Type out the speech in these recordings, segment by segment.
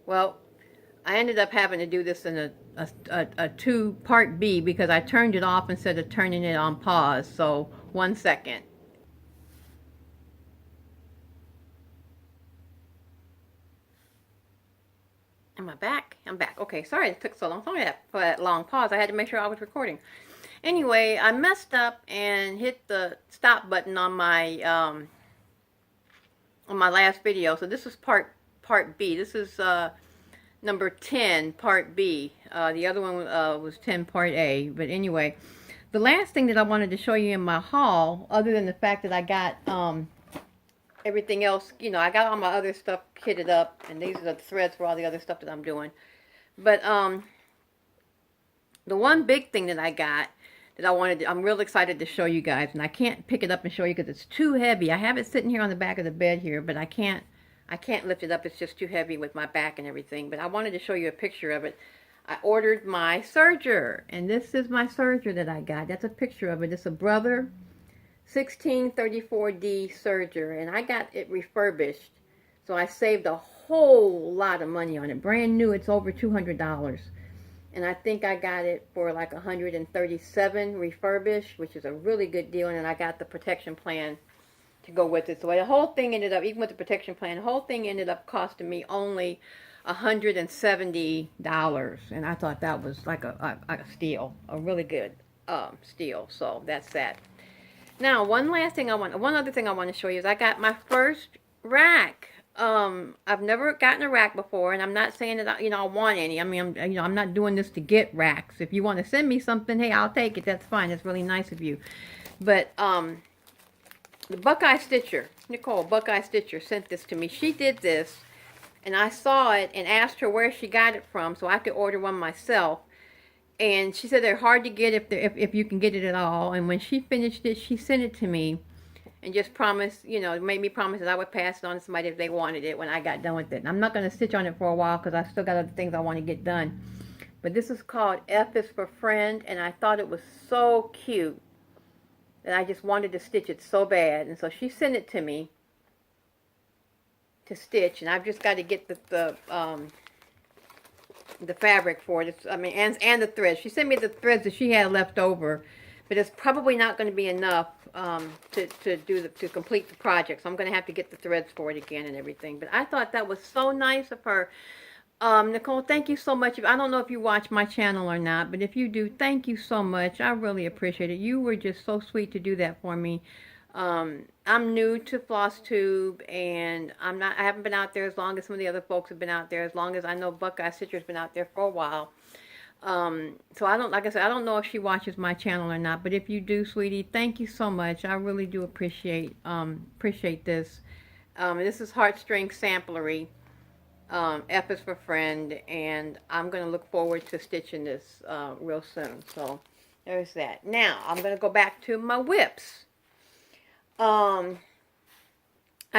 Well, I ended up having to do this in a two part B because I turned it off instead of turning it on pause. So 1 second. Am I back? I'm back. Okay, sorry it took so long. Sorry for that long pause. I had to make sure I was recording. Anyway, I messed up and hit the stop button on my last video. So this is part B. This is number 10, part B. The other one was 10, part A. But anyway, the last thing that I wanted to show you in my haul, other than the fact that I got everything else, I got all my other stuff kitted up, and these are the threads for all the other stuff that I'm doing. But the one big thing that I got that I'm real excited to show you guys, and I can't pick it up and show you because it's too heavy. I have it sitting here on the back of the bed here, but I can't lift it up. It's just too heavy with my back and everything. But I wanted to show you a picture of it. I ordered my serger, and this is my serger that I got. That's a picture of it. It's a Brother 1634D serger, and I got it refurbished. So I saved a whole lot of money on it. Brand new, it's over $200. And I think I got it for like 137 refurbished, which is a really good deal. And I got the protection plan to go with it. So the whole thing ended up, even with the protection plan, the whole thing ended up costing me only $170. And I thought that was like a steal, a really good steal. So that's that. Now, one other thing I want to show you is I got my first rack. I've never gotten a rack before, and I'm not saying that I want any. I mean, I'm not doing this to get racks. If you want to send me something, hey, I'll take it. That's fine. That's really nice of you. But the Buckeye Stitcher, Nicole Buckeye Stitcher, sent this to me. She did this, and I saw it and asked her where she got it from so I could order one myself. And she said they're hard to get if you can get it at all. And when she finished it, she sent it to me and just promised, made me promise that I would pass it on to somebody if they wanted it when I got done with it. And I'm not going to stitch on it for a while because I still got other things I want to get done. But this is called F is for Friend, and I thought it was so cute that I just wanted to stitch it so bad. And so she sent it to me to stitch, and I've just got to get the fabric for it. And the threads. She sent me the threads that she had left over, but it's probably not going to be enough to complete the project. So I'm going to have to get the threads for it again and everything. But I thought that was so nice of her. Nicole, thank you so much. I don't know if you watch my channel or not, but if you do, thank you so much. I really appreciate it. You were just so sweet to do that for me. I'm new to FlossTube, and I haven't been out there as long as some of the other folks have been out there, as long as I know Buckeye Stitcher's been out there for a while. So like I said, I don't know if she watches my channel or not, but if you do, sweetie, thank you so much. I really do appreciate this. This is Heartstring Samplery. F is for Friend, and I'm going to look forward to stitching this real soon. So there's that. Now I'm going to go back to my whips. I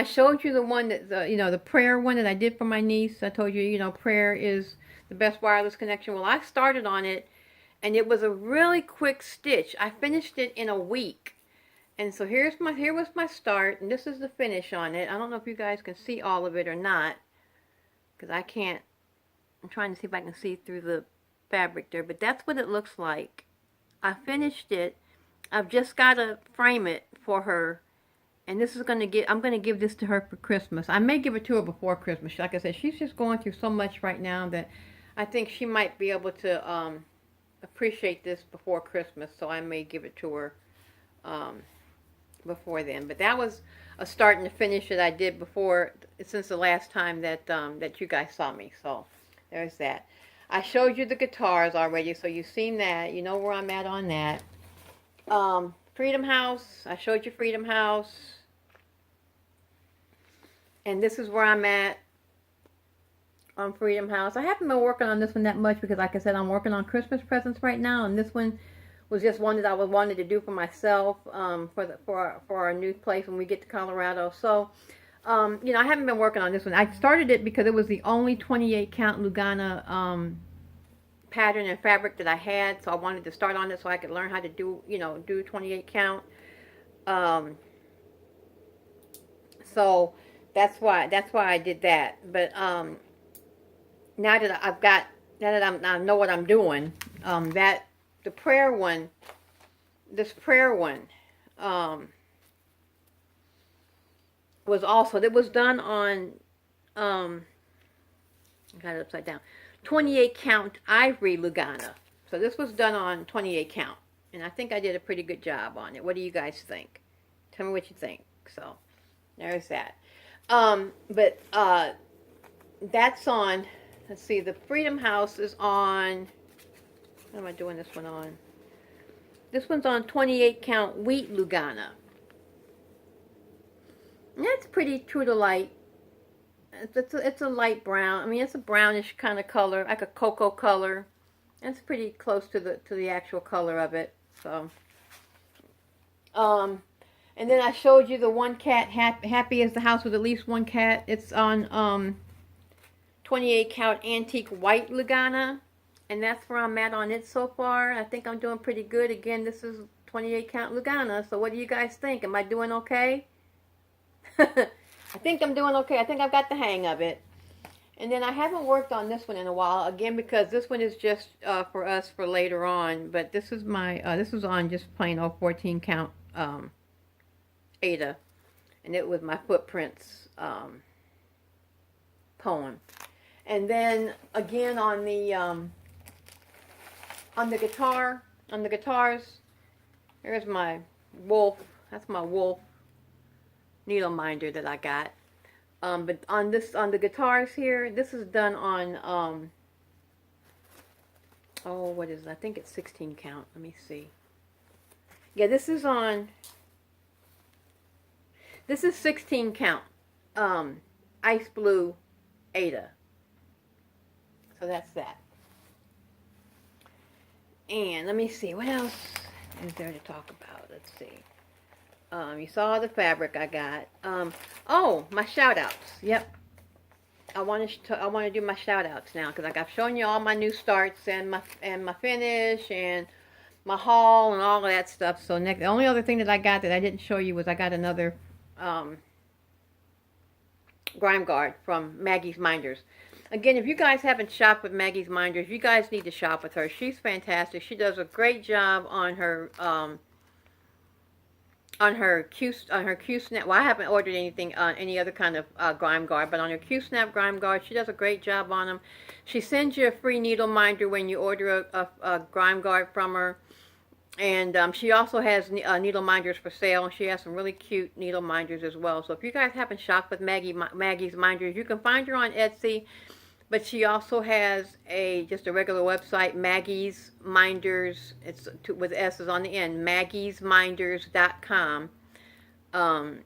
showed you the one that the prayer one that I did for my niece. I told you, prayer is the best wireless connection. Well, I started on it, and it was a really quick stitch. I finished it in a week. And so here was my start, and this is the finish on it. I don't know if you guys can see all of it or not, because I can't. I'm trying to see if I can see through the fabric there, but that's what it looks like. I finished it. I've just got to frame it for her, and this is I'm going to give this to her for Christmas. I may give it to her before Christmas. Like I said, she's just going through so much right now that I think she might be able to appreciate this before Christmas, so I may give it to her before then. But that was a start and a finish that I did since the last time that you guys saw me. So there's that. I showed you the guitars already, so you've seen that. You know where I'm at on that. Freedom House. I showed you Freedom House. And this is where I'm at on Freedom House. I haven't been working on this one that much because, like I said, I'm working on Christmas presents right now, and this one was just one that I wanted to do for myself for our new place when we get to Colorado. So, I haven't been working on this one. I started it because it was the only 28 count Lugana pattern and fabric that I had, so I wanted to start on it so I could learn how to do 28 count. So that's why I did that. But now that I've got, now that I know what I'm doing, that the prayer one, this prayer one, um, was also, it was done on, I got it upside down, 28 count ivory Lugana. So this was done on 28 count, and I think I did a pretty good job on it. What do you guys think? Tell me what you think. So there's that. But that's on, let's see, the Freedom House is on, what am I doing this one on? This one's on 28 count wheat Lugana. And that's pretty true to light. It's a light brown. I mean, it's a brownish kind of color, like a cocoa color. It's pretty close to the actual color of it. So, and then I showed you the one cat, happy as the house with at least one cat. It's on 28 count antique white Lugana, and that's where I'm at on it so far. I think I'm doing pretty good. Again, this is 28 count Lugana. So what do you guys think? Am I doing okay? I think I'm doing okay. I think I've got the hang of it. And then I haven't worked on this one in a while, again, because this one is just for us for later on. But this is my, this was on just plain old 14 count Ada. And it was my Footprints poem. And then again on the guitars, here's my wolf. That's my wolf needle minder that I got. But on the guitars here, this is done on, oh, what is it? I think it's 16 count. Let me see. Yeah, this is 16 count, ice blue Ada. So that's that. And let me see, what else is there to talk about? Let's see. You saw the fabric I got. Oh, my shout outs. Yep. I want to do my shout outs now, because like I've shown you all my new starts and my finish and my haul and all of that stuff. So next, the only other thing that I got that I didn't show you was I got another grime guard from Maggie's Minders. Again, if you guys haven't shopped with Maggie's Minders, you guys need to shop with her. She's fantastic. She does a great job on her Q-snap. Well, I haven't ordered anything on any other kind of grime guard, but on her Q-snap grime guard, she does a great job on them. She sends you a free needle minder when you order a grime guard from her, and she also has needle minders for sale. She has some really cute needle minders as well. So if you guys haven't shopped with Maggie's Minders, you can find her on Etsy. But she also has just a regular website, Maggie's Minders. It's with S's on the end, maggiesminders.com. And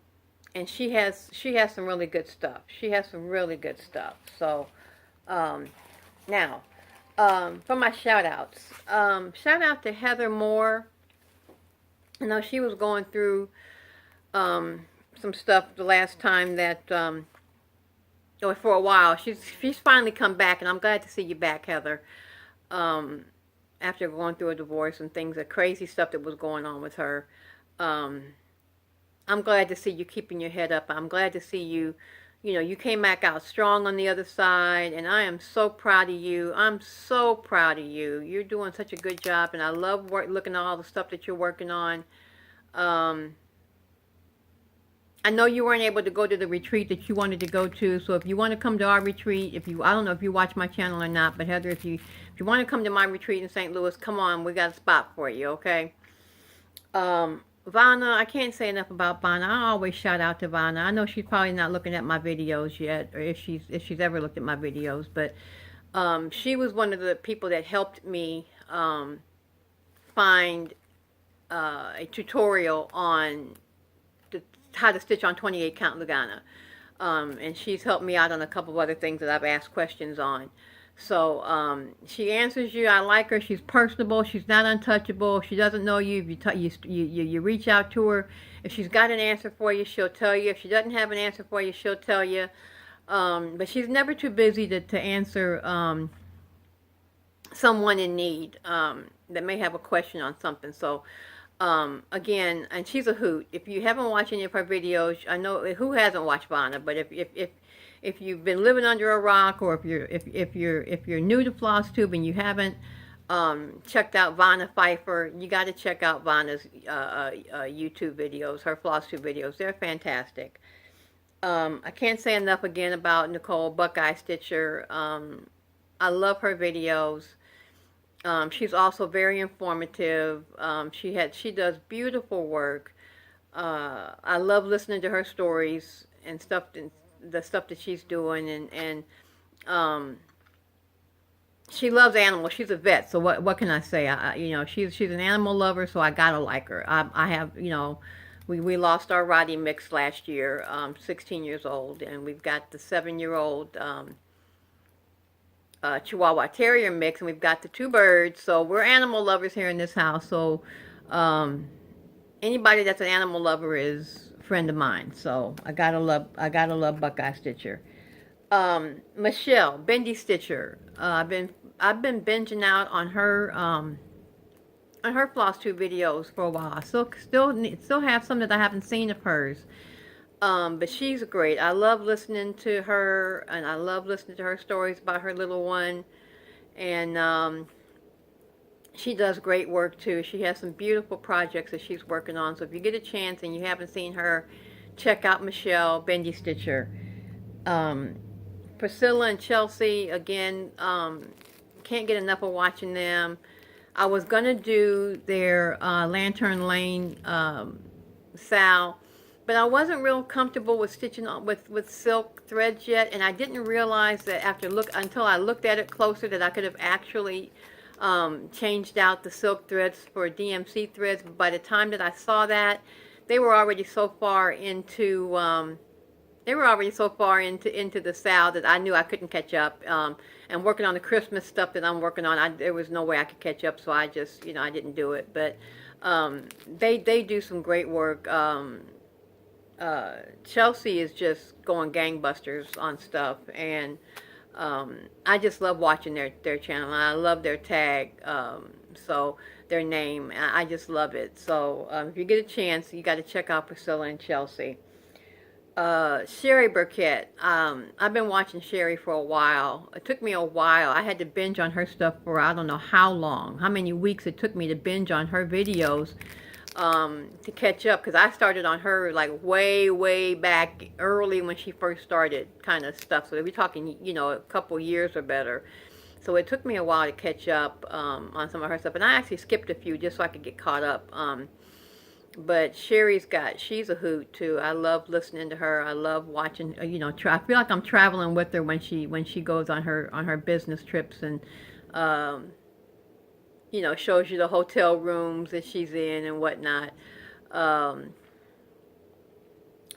she has some really good stuff. She has some really good stuff. So now, for my shout outs. Shout out to Heather Moore. I know she was going through some stuff the last time that or for a while. She's finally come back, and I'm glad to see you back, Heather. After going through a divorce and things, the crazy stuff that was going on with her. I'm glad to see you keeping your head up. I'm glad to see you, you came back out strong on the other side, and I am so proud of you. I'm so proud of you. You're doing such a good job, and I love looking at all the stuff that you're working on. I know you weren't able to go to the retreat that you wanted to go to, so if you want to come to our retreat, I don't know if you watch my channel or not, but Heather, if you want to come to my retreat in St. Louis, come on, we got a spot for you, okay? Vanna, I can't say enough about Vanna. I always shout out to Vanna. I know she's probably not looking at my videos yet, or if she's ever looked at my videos, but she was one of the people that helped me find a tutorial on how to stitch on 28 count Lugana. And she's helped me out on a couple of other things that I've asked questions on. So she answers you. I like her. She's personable. She's not untouchable. She doesn't know you. You reach out to her. If she's got an answer for you, she'll tell you. If she doesn't have an answer for you, she'll tell you. But she's never too busy to answer someone in need that may have a question on something. So again, and she's a hoot. If you haven't watched any of her videos, I know who hasn't watched Vanna, but if if you've been living under a rock, or if you're new to FlossTube and you haven't checked out Vanna Pfeiffer, you got to check out Vanna's YouTube videos, her FlossTube videos. They're fantastic. I can't say enough again about Nicole Buckeye Stitcher. I love her videos. She's also very informative. She does beautiful work. I love listening to her stories and stuff, the stuff that she's doing, and she loves animals. She's a vet, so what can I say? She's an animal lover, so I gotta like her. I have, we lost our Roddy mix last year, 16 years old, and we've got the 7-year-old Chihuahua Terrier mix, and we've got the 2 birds. So we're animal lovers here in this house. So anybody that's an animal lover is a friend of mine. So I gotta love Buckeye Stitcher. Michelle Bendy Stitcher. I've been binging out on her FlossTube videos for a while. I still have some that I haven't seen of hers. But she's great. I love listening to her, and I love listening to her stories about her little one. And she does great work too. She has some beautiful projects that she's working on. So if you get a chance and you haven't seen her, check out Michelle Bendy Stitcher. Priscilla and Chelsea, again, can't get enough of watching them. I was gonna do their Lantern Lane Sal, but I wasn't real comfortable with stitching with silk threads yet, and I didn't realize that until I looked at it closer that I could have actually changed out the silk threads for DMC threads. But by the time that I saw that, they were already so far into the Sal that I knew I couldn't catch up. And working on the Christmas stuff that I'm working on, there was no way I could catch up, so I just, I didn't do it. But they do some great work. Chelsea is just going gangbusters on stuff, and I just love watching their channel. And I love their tag, so their name. I just love it. So if you get a chance, you got to check out Priscilla and Chelsea. Sherry Burkett. I've been watching Sherry for a while. It took me a while. I had to binge on her stuff for I don't know how long, how many weeks it took me to binge on her videos to catch up, because I started on her like way back early when she first started kind of stuff. So we're talking, a couple years or better. So it took me a while to catch up on some of her stuff, and I actually skipped a few just so I could get caught up. But she's a hoot too. I love listening to her. I love watching, I feel like I'm traveling with her when she goes on her business trips, and shows you the hotel rooms that she's in and whatnot. I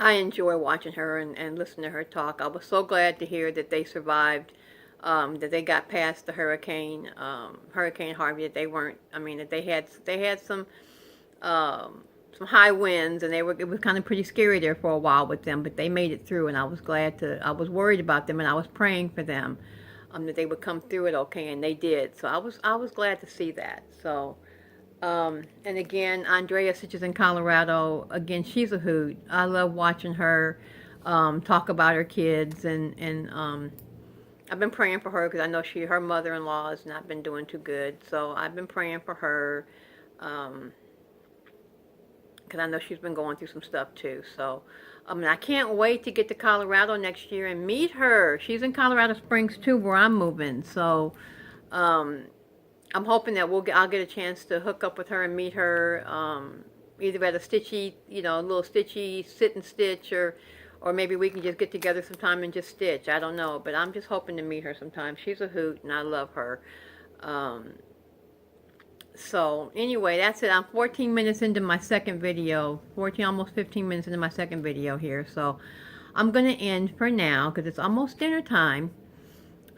enjoy watching her and listening to her talk. I was so glad to hear that they survived, that they got past the Hurricane Harvey, that they weren't, that they had some high winds, and it was kind of pretty scary there for a while with them, but they made it through, and I was worried about them, and I was praying for them, that they would come through it okay, and they did. So I was glad to see that. So, and again, Andrea Stitches in Colorado, again, she's a hoot. I love watching her talk about her kids, and I've been praying for her because I know her mother-in-law has not been doing too good. So I've been praying for her, because I know she's been going through some stuff too. So, I can't wait to get to Colorado next year and meet her. She's in Colorado Springs too, where I'm moving. So, I'm hoping that I'll get a chance to hook up with her and meet her, either at a stitchy, little stitchy sit and stitch, or maybe we can just get together sometime and just stitch. I don't know, but I'm just hoping to meet her sometime. She's a hoot, and I love her. So anyway, that's it. I'm 14 minutes into my second video, almost 15 minutes into my second video here. So I'm going to end for now because it's almost dinner time.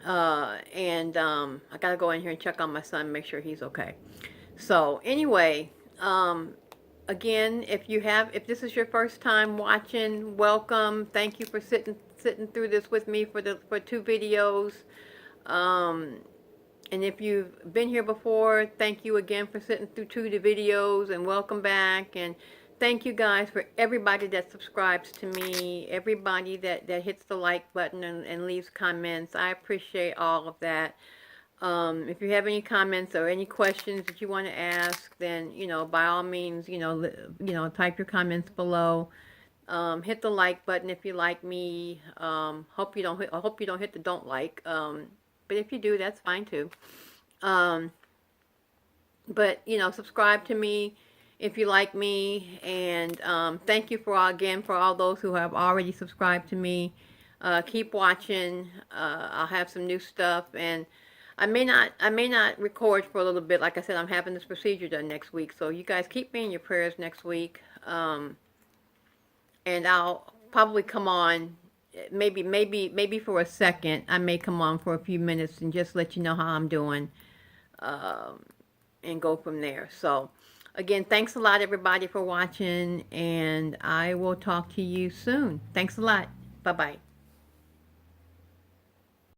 And I got to go in here and check on my son, make sure he's okay. So anyway, again, if this is your first time watching, welcome. Thank you for sitting through this with me for 2 videos. And if you've been here before, thank you again for sitting through 2 videos, and welcome back. And Thank you guys for everybody that subscribes to me, everybody that hits the like button and leaves comments. I appreciate all of that. If you have any comments or any questions that you want to ask, then, by all means, type your comments below. Hit the like button if you like me. I hope you don't hit the don't like. But if you do, that's fine too. Um, but subscribe to me if you like me, and thank you for all those who have already subscribed to me. Keep watching. I'll have some new stuff, and I may not record for a little bit. Like I said, I'm having this procedure done next week, so you guys keep me in your prayers next week. And I'll probably come on, maybe for a second. I may come on for a few minutes and just let you know how I'm doing, and go from there. So, again, thanks a lot, everybody, for watching, and I will talk to you soon. Thanks a lot. Bye-bye.